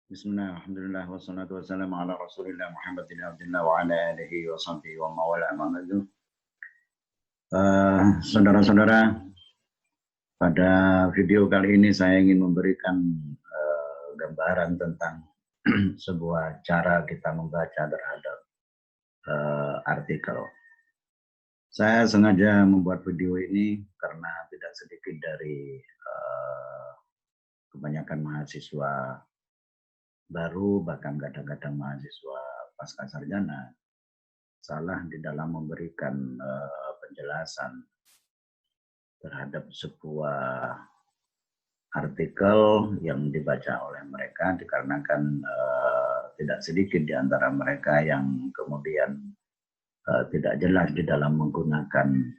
Bismillah, alhamdulillah, wassalatu wassalamu ala rasulillah Muhammad bin Abdullah wa ala alihi wa sahbihi wa mawala ma'adu. Saudara-saudara, pada video kali ini saya ingin memberikan gambaran tentang sebuah cara kita membaca terhadap artikel. Saya sengaja membuat video ini karena tidak sedikit dari kebanyakan mahasiswa baru, bahkan kadang-kadang mahasiswa pasca sarjana, salah di dalam memberikan penjelasan terhadap sebuah artikel yang dibaca oleh mereka, dikarenakan tidak sedikit di antara mereka yang kemudian tidak jelas di dalam menggunakan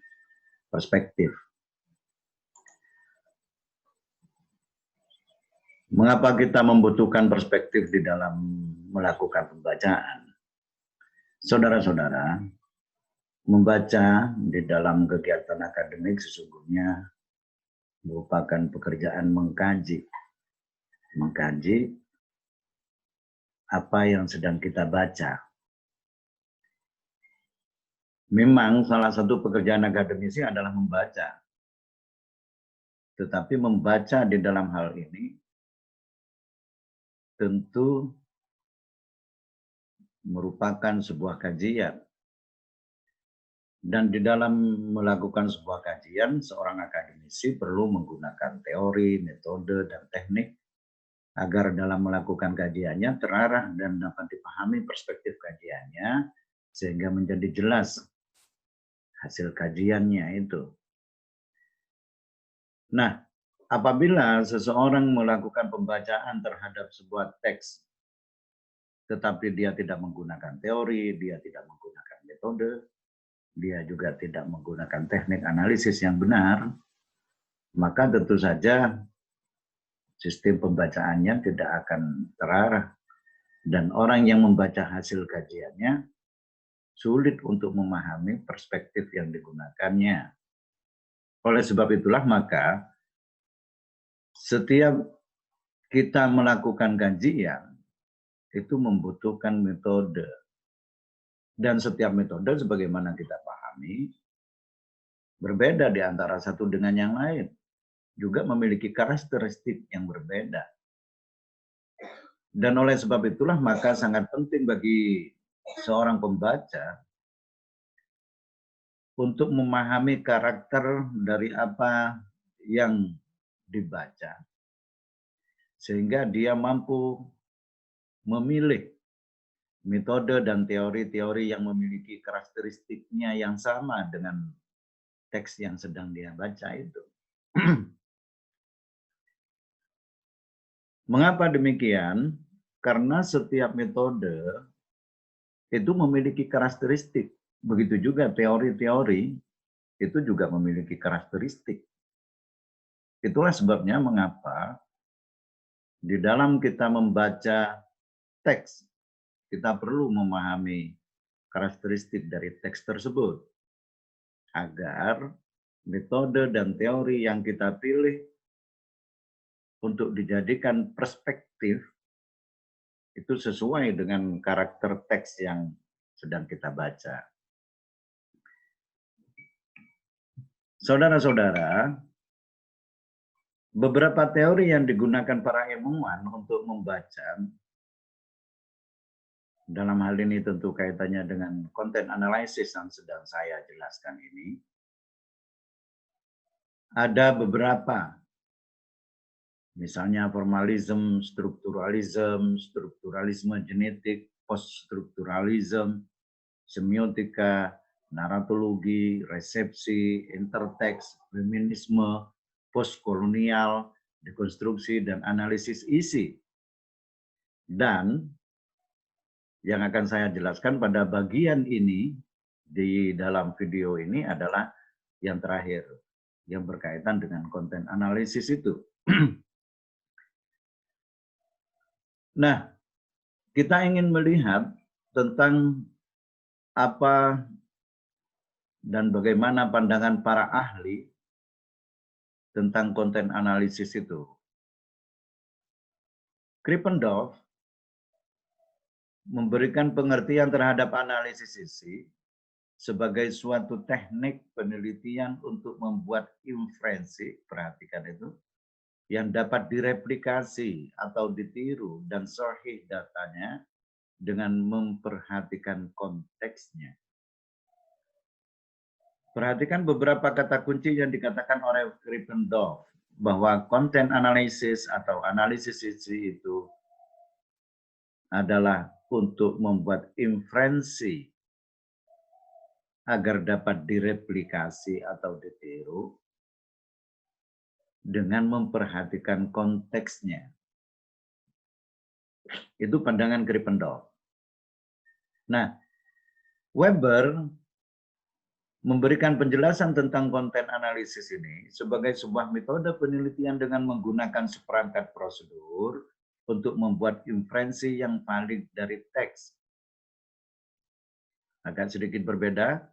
perspektif. Mengapa kita membutuhkan perspektif di dalam melakukan pembacaan? Saudara-saudara, membaca di dalam kegiatan akademik sesungguhnya merupakan pekerjaan mengkaji apa yang sedang kita baca. Memang salah satu pekerjaan akademisi adalah membaca. Tetapi membaca di dalam hal ini tentu merupakan sebuah kajian. Dan di dalam melakukan sebuah kajian, seorang akademisi perlu menggunakan teori, metode, dan teknik agar dalam melakukan kajiannya terarah dan dapat dipahami perspektif kajiannya sehingga menjadi jelas hasil kajiannya itu. Nah, apabila seseorang melakukan pembacaan terhadap sebuah teks, tetapi dia tidak menggunakan teori, dia tidak menggunakan metode, dia juga tidak menggunakan teknik analisis yang benar, maka tentu saja sistem pembacaannya tidak akan terarah. Dan orang yang membaca hasil kajiannya sulit untuk memahami perspektif yang digunakannya. Oleh sebab itulah maka setiap kita melakukan kajian itu membutuhkan metode. Dan setiap metode sebagaimana kita pahami berbeda di antara satu dengan yang lain. Juga memiliki karakteristik yang berbeda. Dan oleh sebab itulah maka sangat penting bagi seorang pembaca untuk memahami karakter dari apa yang dibaca, sehingga dia mampu memilih metode dan teori-teori yang memiliki karakteristiknya yang sama dengan teks yang sedang dia baca itu. Mengapa demikian? Karena setiap metode itu memiliki karakteristik. Begitu juga teori-teori itu juga memiliki karakteristik. Itulah sebabnya mengapa di dalam kita membaca teks, kita perlu memahami karakteristik dari teks tersebut. Agar metode dan teori yang kita pilih untuk dijadikan perspektif itu sesuai dengan karakter teks yang sedang kita baca. Saudara-saudara, beberapa teori yang digunakan para ilmuwan untuk membaca, dalam hal ini tentu kaitannya dengan content analysis yang sedang saya jelaskan ini, ada beberapa. Misalnya formalisme, strukturalisme genetik, poststrukturalisme, semiotika, naratologi, resepsi, interteks, feminisme, postkolonial, dekonstruksi, dan analisis isi. Dan yang akan saya jelaskan pada bagian ini di dalam video ini adalah yang terakhir, yang berkaitan dengan konten analisis itu. Nah, kita ingin melihat tentang apa dan bagaimana pandangan para ahli tentang konten analisis itu. Krippendorff memberikan pengertian terhadap analisis isi sebagai suatu teknik penelitian untuk membuat inferensi, perhatikan itu, yang dapat direplikasi atau ditiru dan sahih datanya dengan memperhatikan konteksnya. Perhatikan beberapa kata kunci yang dikatakan oleh Krippendorff, bahwa konten analisis atau analisis isi itu adalah untuk membuat inferensi agar dapat direplikasi atau ditiru dengan memperhatikan konteksnya. Itu pandangan Krippendorff. Nah, Weber memberikan penjelasan tentang konten analisis ini sebagai sebuah metode penelitian dengan menggunakan seperangkat prosedur untuk membuat inferensi yang valid dari teks. Agak sedikit berbeda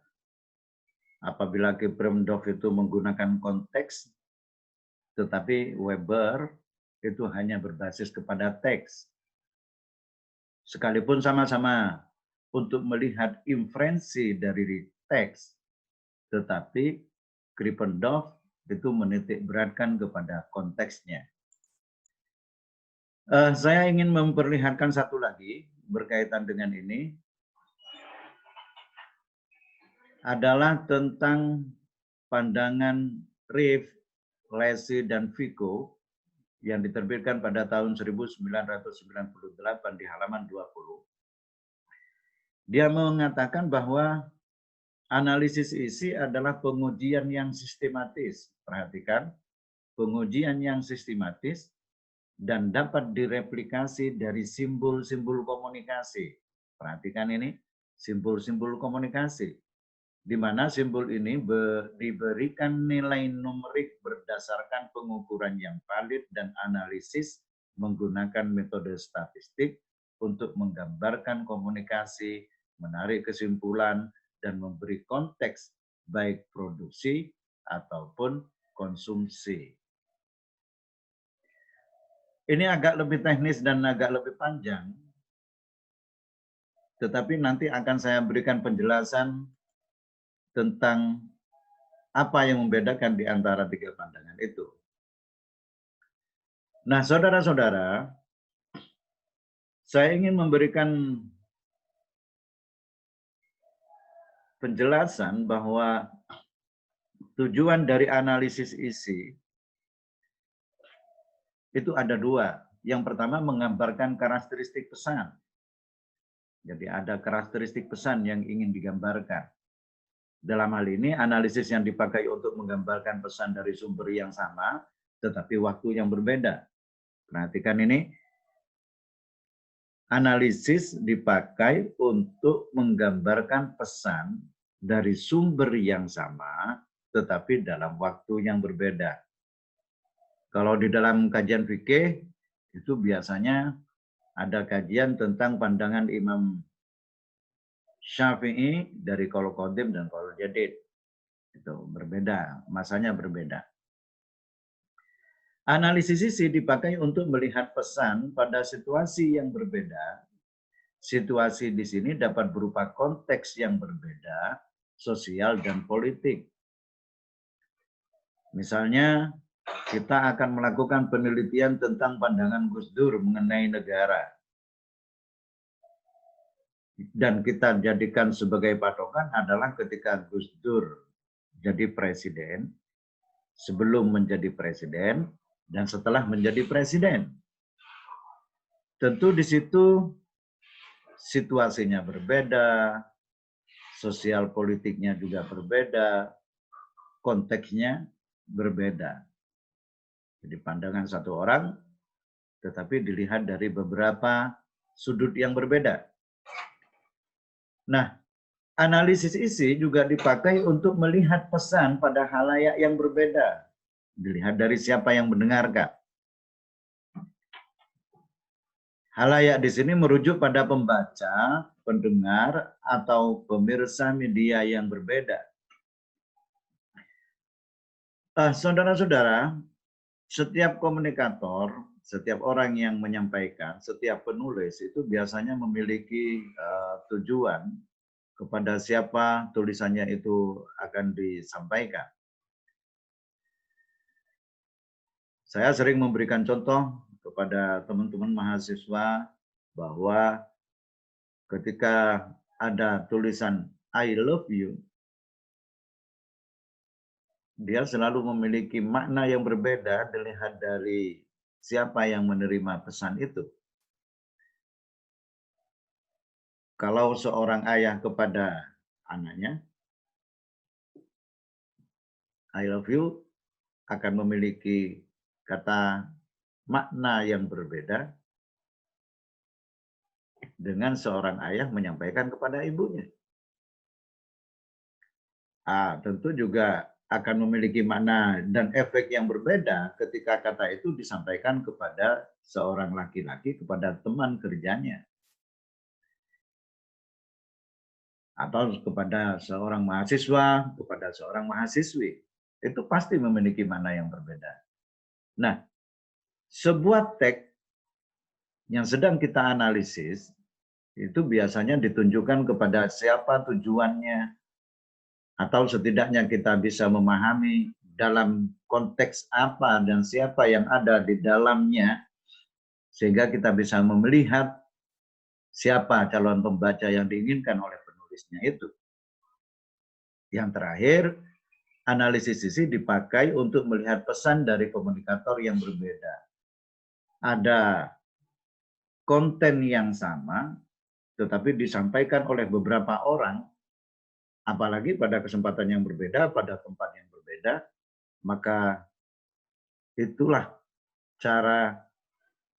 apabila Krippendorff itu menggunakan konteks, tetapi Weber itu hanya berbasis kepada teks. Sekalipun sama-sama untuk melihat inferensi dari teks, tetapi Krippendorff itu menitik beratkan kepada konteksnya. Saya ingin memperlihatkan satu lagi berkaitan dengan ini, adalah tentang pandangan Reeve, Lacy, dan Vico yang diterbitkan pada tahun 1998 di halaman 20. Dia mengatakan bahwa analisis isi adalah pengujian yang sistematis. Perhatikan, pengujian yang sistematis dan dapat direplikasi dari simbol-simbol komunikasi. Perhatikan ini, simbol-simbol komunikasi, di mana simbol ini diberikan nilai numerik berdasarkan pengukuran yang valid dan analisis menggunakan metode statistik untuk menggambarkan komunikasi, menarik kesimpulan, dan memberi konteks baik produksi ataupun konsumsi. Ini agak lebih teknis dan agak lebih panjang, tetapi nanti akan saya berikan penjelasan tentang apa yang membedakan di antara tiga pandangan itu. Nah, saudara-saudara, saya ingin memberikan penjelasan bahwa tujuan dari analisis isi itu ada dua. Yang pertama, menggambarkan karakteristik pesan. Jadi ada karakteristik pesan yang ingin digambarkan. Dalam hal ini, analisis yang dipakai untuk menggambarkan pesan dari sumber yang sama, tetapi waktu yang berbeda. Perhatikan ini, analisis dipakai untuk menggambarkan pesan dari sumber yang sama, tetapi dalam waktu yang berbeda. Kalau di dalam kajian fikih, itu biasanya ada kajian tentang pandangan Imam Syafi'i dari qaul qadim dan qaul jadid. Itu berbeda, masanya berbeda. Analisis isi dipakai untuk melihat pesan pada situasi yang berbeda. Situasi di sini dapat berupa konteks yang berbeda, sosial dan politik. Misalnya, kita akan melakukan penelitian tentang pandangan Gus Dur mengenai negara. Dan kita jadikan sebagai patokan adalah ketika Gus Dur jadi presiden, sebelum menjadi presiden, dan setelah menjadi presiden. Tentu di situ situasinya berbeda, sosial politiknya juga berbeda, konteksnya berbeda. Jadi pandangan satu orang, tetapi dilihat dari beberapa sudut yang berbeda. Nah, analisis isi juga dipakai untuk melihat pesan pada khalayak yang berbeda. Dilihat dari siapa yang mendengarkan. Khalayak di sini merujuk pada pembaca, pendengar, atau pemirsa media yang berbeda. Saudara-saudara, setiap komunikator setiap orang yang menyampaikan, setiap penulis itu biasanya memiliki tujuan kepada siapa tulisannya itu akan disampaikan. Saya sering memberikan contoh kepada teman-teman mahasiswa bahwa ketika ada tulisan I love you, dia selalu memiliki makna yang berbeda dilihat dari siapa yang menerima pesan itu. Kalau seorang ayah kepada anaknya, I love you akan memiliki kata makna yang berbeda dengan seorang ayah menyampaikan kepada ibunya. Tentu juga akan memiliki makna dan efek yang berbeda ketika kata itu disampaikan kepada seorang laki-laki, kepada teman kerjanya. Atau kepada seorang mahasiswa, kepada seorang mahasiswi. Itu pasti memiliki makna yang berbeda. Nah, sebuah teks yang sedang kita analisis, itu biasanya ditunjukkan kepada siapa tujuannya, atau setidaknya kita bisa memahami dalam konteks apa dan siapa yang ada di dalamnya, sehingga kita bisa melihat siapa calon pembaca yang diinginkan oleh penulisnya itu. Yang terakhir, analisis isi dipakai untuk melihat pesan dari komunikator yang berbeda. Ada konten yang sama, tetapi disampaikan oleh beberapa orang, apalagi pada kesempatan yang berbeda, pada tempat yang berbeda, maka itulah cara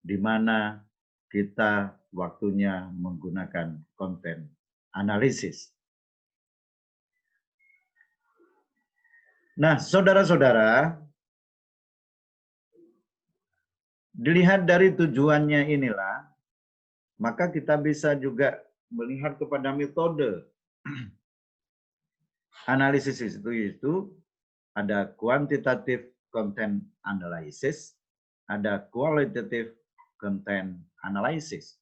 di mana kita waktunya menggunakan konten analisis. Nah, saudara-saudara, dilihat dari tujuannya inilah, maka kita bisa juga melihat kepada metode analisis itu ada quantitative content analysis, ada qualitative content analysis.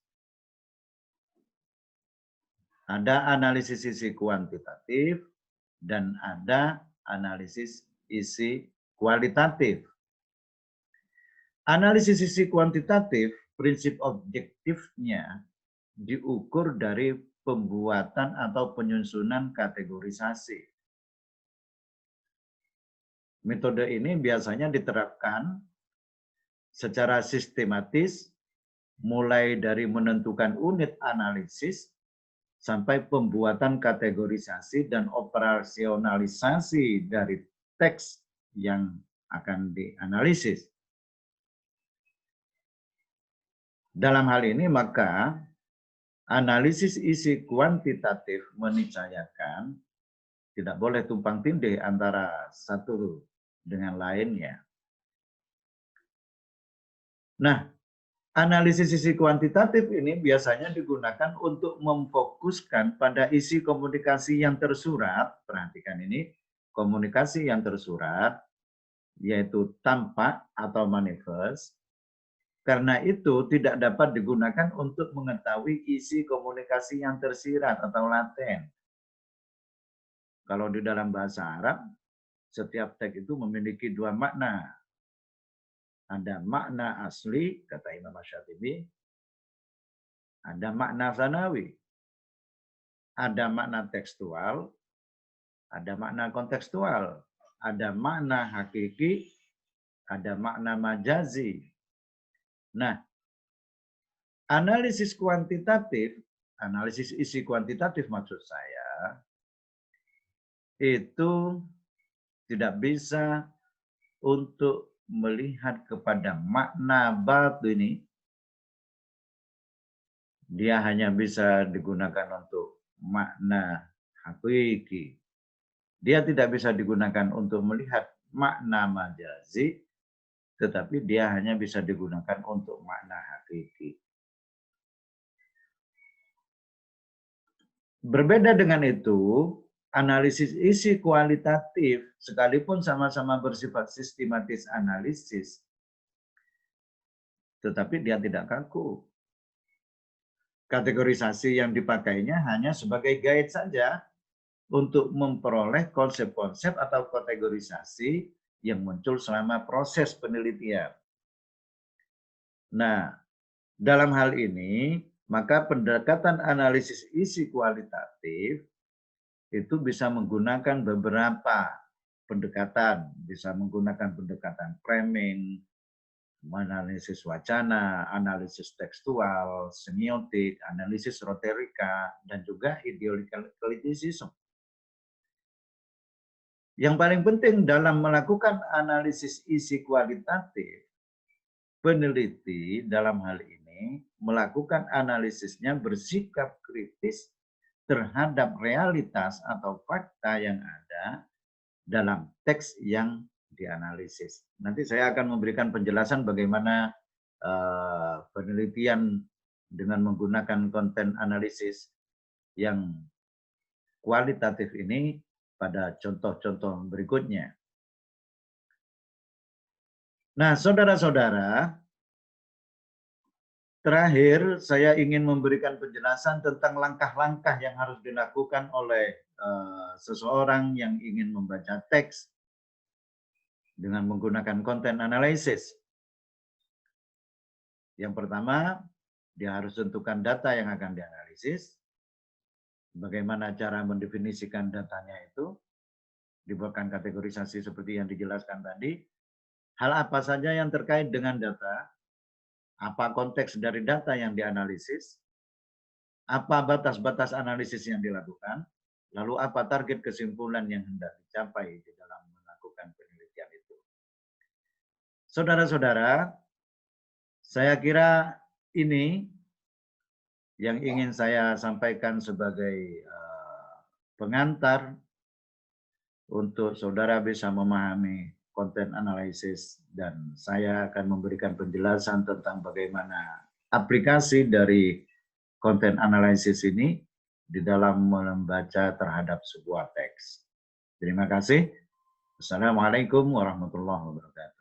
Ada analisis isi kuantitatif dan ada analisis isi kualitatif. Analisis isi kuantitatif, prinsip objektifnya diukur dari pembuatan atau penyusunan kategorisasi. Metode ini biasanya diterapkan secara sistematis, mulai dari menentukan unit analisis sampai pembuatan kategorisasi dan operasionalisasi dari teks yang akan dianalisis. Dalam hal ini maka analisis isi kuantitatif meniscayakan tidak boleh tumpang tindih antara satu dengan lainnya. Nah, analisis isi kuantitatif ini biasanya digunakan untuk memfokuskan pada isi komunikasi yang tersurat. Perhatikan ini, komunikasi yang tersurat, yaitu tampak atau manifest. Karena itu tidak dapat digunakan untuk mengetahui isi komunikasi yang tersirat atau laten. Kalau di dalam bahasa Arab, setiap teks itu memiliki dua makna. Ada makna asli, kata Imam Asy-Syatibi, ada makna sanawi, ada makna tekstual, ada makna kontekstual, ada makna hakiki, ada makna majazi. Nah, analisis kuantitatif, analisis isi kuantitatif maksud saya, itu tidak bisa untuk melihat kepada makna batini, dia hanya bisa digunakan untuk makna hakiki. Dia tidak bisa digunakan untuk melihat makna majazi, tetapi dia hanya bisa digunakan untuk makna hakiki. Berbeda dengan itu, analisis isi kualitatif, sekalipun sama-sama bersifat sistematis analisis, tetapi dia tidak kaku. Kategorisasi yang dipakainya hanya sebagai guide saja untuk memperoleh konsep-konsep atau kategorisasi yang muncul selama proses penelitian. Nah, dalam hal ini, maka pendekatan analisis isi kualitatif itu bisa menggunakan beberapa pendekatan, bisa menggunakan pendekatan framing, analisis wacana, analisis tekstual, semiotik, analisis roterika, dan juga ideological criticism. Yang paling penting dalam melakukan analisis isi kualitatif, peneliti dalam hal ini melakukan analisisnya bersikap kritis terhadap realitas atau fakta yang ada dalam teks yang dianalisis. Nanti saya akan memberikan penjelasan bagaimana penelitian dengan menggunakan konten analisis yang kualitatif ini pada contoh-contoh berikutnya. Nah, saudara-saudara, terakhir saya ingin memberikan penjelasan tentang langkah-langkah yang harus dilakukan oleh seseorang yang ingin membaca teks dengan menggunakan konten analisis. Yang pertama, dia harus tentukan data yang akan dianalisis. Bagaimana cara mendefinisikan datanya itu, dibuatkan kategorisasi seperti yang dijelaskan tadi. Hal apa saja yang terkait dengan data, apa konteks dari data yang dianalisis, apa batas-batas analisis yang dilakukan, lalu apa target kesimpulan yang hendak dicapai di dalam melakukan penelitian itu. Saudara-saudara, saya kira ini yang ingin saya sampaikan sebagai pengantar untuk saudara bisa memahami konten analisis, dan saya akan memberikan penjelasan tentang bagaimana aplikasi dari konten analisis ini di dalam membaca terhadap sebuah teks. Terima kasih. Assalamualaikum warahmatullahi wabarakatuh.